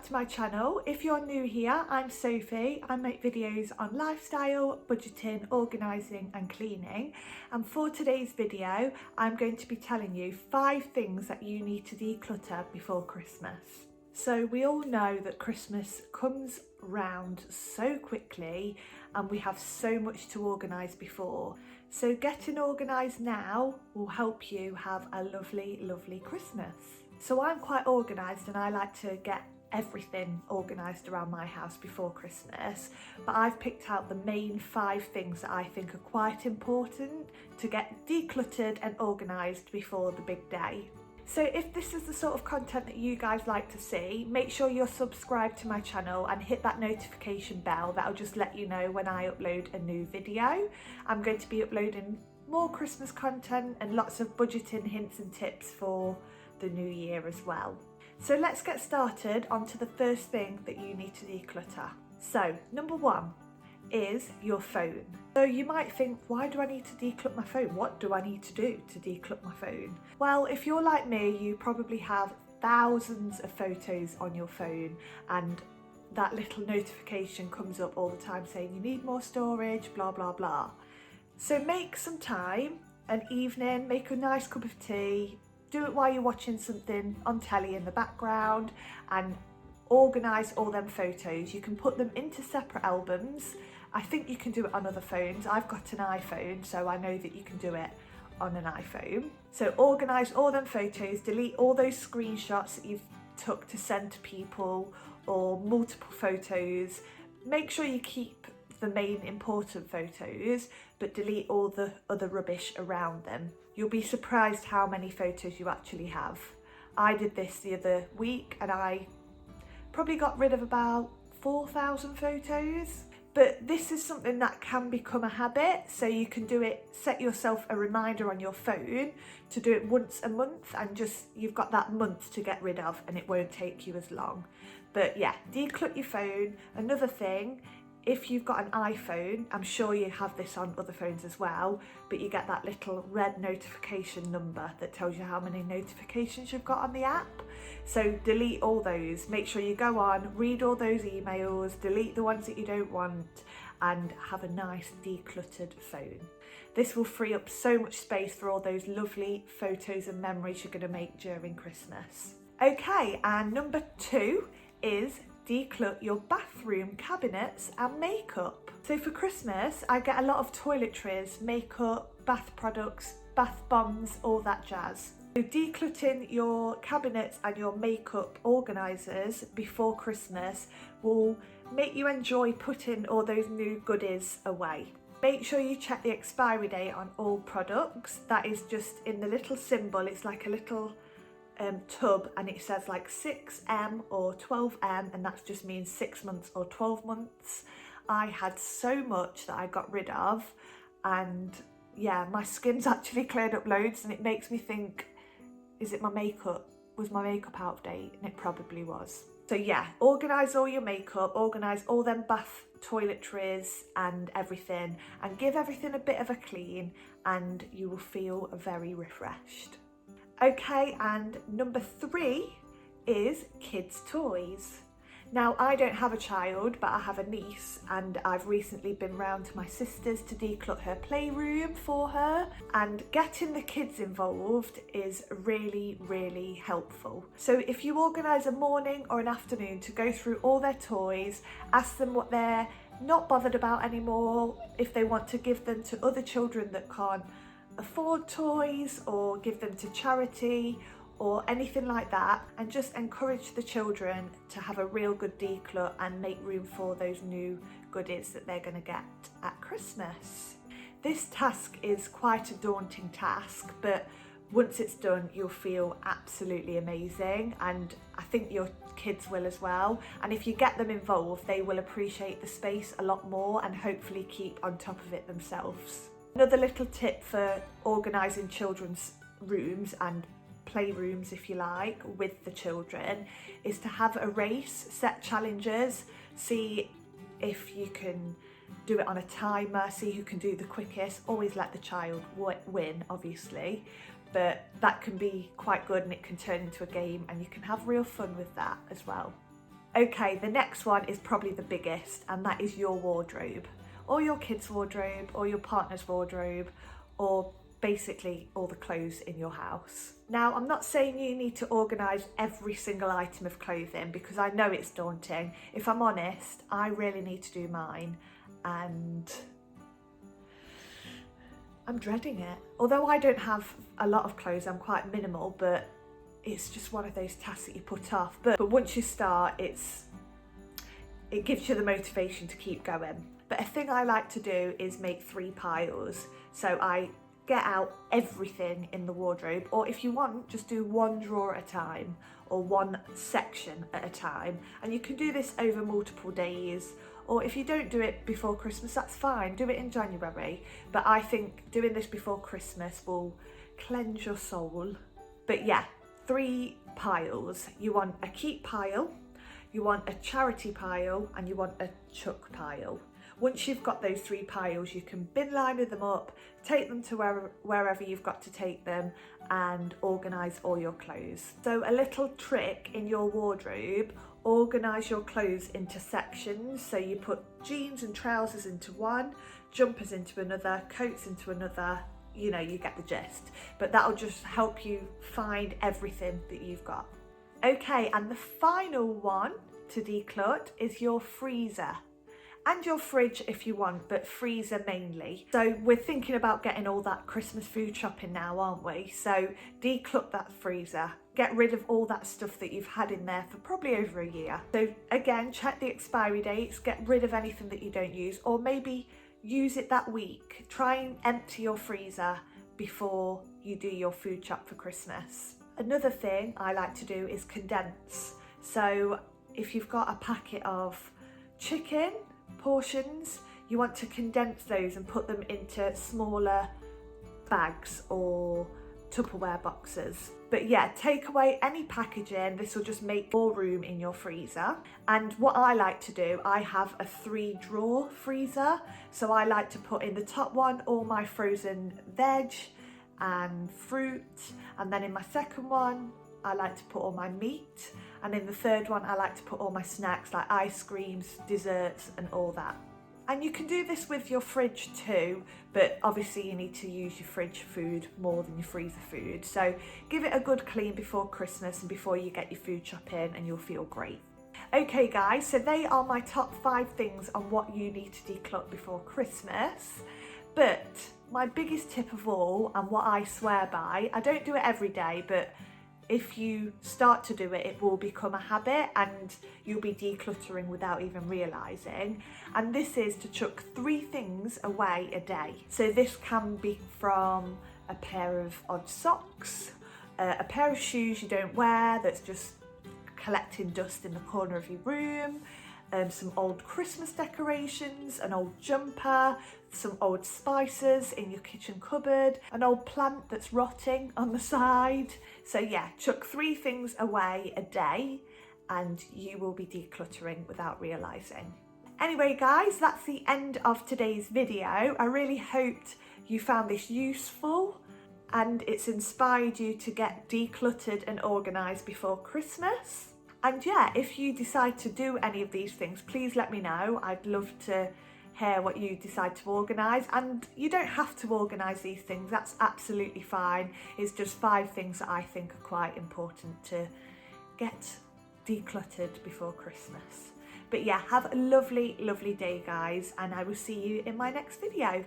to my channel. If you're new here, I'm Sophie. I make videos on lifestyle, budgeting, organising and cleaning. And for today's video, I'm going to be telling you 5 things that you need to declutter before Christmas. So we all know that Christmas comes round so quickly and we have so much to organise before. So getting organised now will help you have a lovely, lovely Christmas. So I'm quite organised and I like to get everything organised around my house before Christmas, but I've picked out the main 5 things that I think are quite important to get decluttered and organised before the big day. So if this is the sort of content that you guys like to see, make sure you're subscribed to my channel and hit that notification bell. That'll just let you know when I upload a new video. I'm going to be uploading more Christmas content and lots of budgeting hints and tips for the new year as well. So let's get started onto the first thing that you need to declutter. So number 1 is your phone. So you might think, why do I need to declutter my phone? What do I need to do to declutter my phone? Well, if you're like me, you probably have thousands of photos on your phone and that little notification comes up all the time saying you need more storage, blah, blah, blah. So make some time, an evening, make a nice cup of tea, do it while you're watching something on telly in the background and organise all them photos. You can put them into separate albums. I think you can do it on other phones. I've got an iPhone, so I know that you can do it on an iPhone. So organise all them photos, delete all those screenshots that you've took to send to people or multiple photos. Make sure you keep the main important photos, but delete all the other rubbish around them. You'll be surprised how many photos you actually have. I did this the other week and I probably got rid of about 4,000 photos. But this is something that can become a habit, so you can do it, set yourself a reminder on your phone to do it once a month and just, you've got that month to get rid of and it won't take you as long. But yeah, declutter your phone. Another thing, if you've got an iPhone, I'm sure you have this on other phones as well, but you get that little red notification number that tells you how many notifications you've got on the app. So delete all those. Make sure you go on, read all those emails, delete the ones that you don't want, and have a nice decluttered phone. This will free up so much space for all those lovely photos and memories you're going to make during Christmas. Okay, and number 2 is declutter your bathroom cabinets and makeup. So for Christmas, I get a lot of toiletries, makeup, bath products, bath bombs, all that jazz. So decluttering your cabinets and your makeup organisers before Christmas will make you enjoy putting all those new goodies away. Make sure you check the expiry date on all products. That is just in the little symbol, it's like a little tub and it says like 6M or 12M, and that just means 6 months or 12 months. I had so much that I got rid of, and yeah, my skin's actually cleared up loads, and it makes me think, is it my makeup? Was my makeup out of date? And it probably was. So yeah, organise all your makeup, organise all them bath toiletries and everything, and give everything a bit of a clean and you will feel very refreshed. Okay, and number 3 is kids' toys. Now, I don't have a child, but I have a niece, and I've recently been round to my sister's to declutter her playroom for her, and getting the kids involved is really, really helpful. So if you organise a morning or an afternoon to go through all their toys, ask them what they're not bothered about anymore, if they want to give them to other children that can't afford toys, or give them to charity or anything like that, and just encourage the children to have a real good declutter and make room for those new goodies that they're going to get at Christmas. This task is quite a daunting task, but once it's done you'll feel absolutely amazing, and I think your kids will as well. And if you get them involved, they will appreciate the space a lot more and hopefully keep on top of it themselves. Another little tip for organising children's rooms and playrooms, if you like, with the children is to have a race, set challenges, see if you can do it on a timer, see who can do the quickest. Always let the child win, obviously, but that can be quite good and it can turn into a game and you can have real fun with that as well. Okay, the next one is probably the biggest, and that is your wardrobe, or your kids' wardrobe, or your partner's wardrobe, or basically all the clothes in your house. Now, I'm not saying you need to organise every single item of clothing, because I know it's daunting. If I'm honest, I really need to do mine, and I'm dreading it. Although I don't have a lot of clothes, I'm quite minimal, but it's just one of those tasks that you put off. But once you start, it gives you the motivation to keep going. But a thing I like to do is make 3 piles. So I get out everything in the wardrobe, or if you want, just do one drawer at a time or one section at a time. And you can do this over multiple days, or if you don't do it before Christmas, that's fine, do it in January. But I think doing this before Christmas will cleanse your soul. But yeah, 3 piles. You want a keep pile, you want a charity pile, and you want a chuck pile. Once you've got those 3 piles, you can bin liner them up, take them to wherever you've got to take them, and organise all your clothes. So a little trick in your wardrobe: organise your clothes into sections. So you put jeans and trousers into one, jumpers into another, coats into another. You know, you get the gist. But that'll just help you find everything that you've got. Okay, and the final one to declutter is your freezer. And your fridge if you want, but freezer mainly. So we're thinking about getting all that Christmas food shopping now, aren't we? So declutter that freezer. Get rid of all that stuff that you've had in there for probably over a year. So again, check the expiry dates, get rid of anything that you don't use, or maybe use it that week. Try and empty your freezer before you do your food shop for Christmas. Another thing I like to do is condense. So if you've got a packet of chicken portions, you want to condense those and put them into smaller bags or Tupperware boxes. But yeah, take away any packaging. This will just make more room in your freezer. And what I like to do, I have a 3-drawer freezer. So I like to put in the top one all my frozen veg and fruit, and then in my second one I like to put all my meat, and in the third one I like to put all my snacks like ice creams, desserts and all that. And you can do this with your fridge too, but obviously you need to use your fridge food more than your freezer food. So give it a good clean before Christmas and before you get your food shop in, and you'll feel great. Okay guys, so they are my top 5 things on what you need to declutter before Christmas. But my biggest tip of all, and what I swear by, I don't do it every day, but if you start to do it, it will become a habit and you'll be decluttering without even realising. And this is to chuck 3 things away a day. So this can be from a pair of odd socks, a pair of shoes you don't wear that's just collecting dust in the corner of your room, some old Christmas decorations, an old jumper, some old spices in your kitchen cupboard, an old plant that's rotting on the side. So yeah, chuck 3 things away a day and you will be decluttering without realising. Anyway guys, that's the end of today's video. I really hoped you found this useful and it's inspired you to get decluttered and organised before Christmas. And yeah, if you decide to do any of these things, please let me know. I'd love to hear what you decide to organise. And you don't have to organise these things, that's absolutely fine. It's just 5 things that I think are quite important to get decluttered before Christmas. But yeah, have a lovely, lovely day guys, and I will see you in my next video.